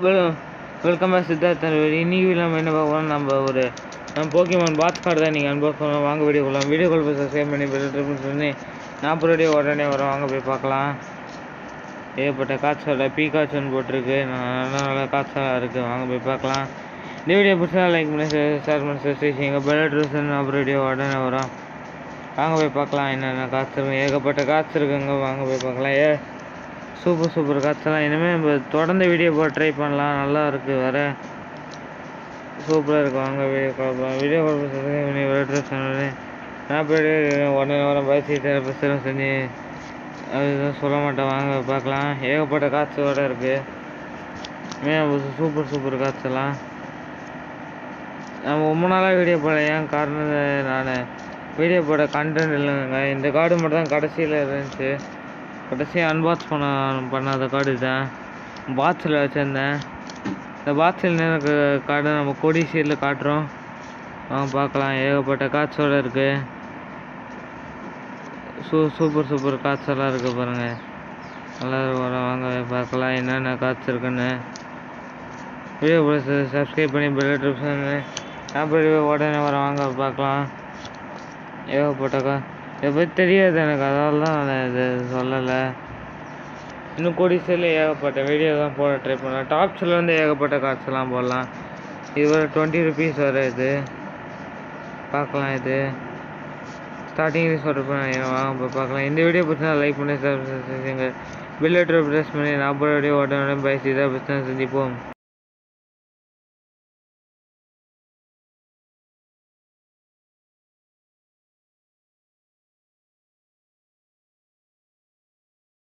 Welcome back Siddharth. இன்றைக்கி நம்ம என்ன பார்க்கலாம், நம்ம போக்கிமான் பாத் கார்டு தான் நீங்கள் அனுபவம் பண்ணலாம். வாங்க வீடியோ கால் போய் சப்ஸ்கிரைப் பண்ணி பெல் பண்ணி 40 வீடியோ உடனே வரும். வாங்க போய் பார்க்கலாம். ஏகப்பட்ட காய்ச்சல் பீகாச்சுன்னு போட்டிருக்கு, நல்ல காய்ச்சலாக இருக்குது. வாங்க போய் பார்க்கலாம். இந்த வீடியோ பிடிச்சா லைக் பண்ணி ஷேர் பண்ணி சப்ஸ்கிரைப் செய்யுங்க. பெல் ட்ரெஸ்ன்னு 40 வீடியோ உடனே வரும். வாங்க போய் பார்க்கலாம் என்னென்ன காய்ச்சல். ஏகப்பட்ட காய்ச்சல் இருக்குங்க. வாங்க போய் பார்க்கலாம். சூப்பர் காய்ச்சலாம். இனிமேல் நம்ம தொடர்ந்து வீடியோ போட்டு ட்ரை பண்ணலாம். நல்லா இருக்குது, வேறு சூப்பராக இருக்கும். வாங்க வீடியோ கால் நான் போய்ட்டு உடனே வர பேசி பிரச்சனை செஞ்சு அதுதான் சொல்ல மாட்டேன். வாங்க பார்க்கலாம். ஏகப்பட்ட காய்ச்சலோடு இருக்குது. சூப்பர் காய்ச்சலாம். நம்ம ரொம்ப நாளாக வீடியோ போடல. ஏன் காரணம், நான் வீடியோ போட கண்டென்ட் இல்லைங்க. இந்த கார்டு மட்டும் தான் கடைசியில் இருந்துச்சு. கடைசியாக அன்பாக்ஸ் பண்ணாத கார்டு தான் பாக்ஸில் வச்சுருந்தேன். இந்த பாக்ஸில் எனக்கு கார்டு நம்ம கொடி சைடில் காட்டுறோம். வாங்க பார்க்கலாம். ஏகப்பட்ட காய்ச்சலோடு இருக்குது. சூப்பர் காய்ச்சலாக இருக்குது பாருங்கள். நல்லா வரும். வாங்க பார்க்கலாம் என்னென்ன காய்ச்சல் இருக்குன்னு. வீடியோ சப்ஸ்கிரைப் பண்ணி பெல் பட்டனை நான் உடனே வரேன். வாங்க பார்க்கலாம். ஏகப்பட்டக்கா இதை பற்றி தெரியாது எனக்கு, அதனால தான் நான் இது சொல்லலை. இன்னும் கொடிசில் ஏகப்பட்ட வீடியோ தான் போட ட்ரை பண்ணலாம். டாப்ஸில் வந்து ஏகப்பட்ட காய்ச்சலாம் போடலாம். இது ஒரு 20 ருபீஸ் வர. இது பார்க்கலாம். இது ஸ்டார்டிங் சொல்கிறேன். வாங்க போய் பார்க்கலாம். இந்த வீடியோ பிடிச்சா லைக் பண்ணி சப்ஸ்கிரைப் செய்யுங்க. பெல் பட்டனை ப்ரெஸ் பண்ணி 40 வீடியோ உடனே பை. இதாக பிரச்சனை செஞ்சுப்போம்.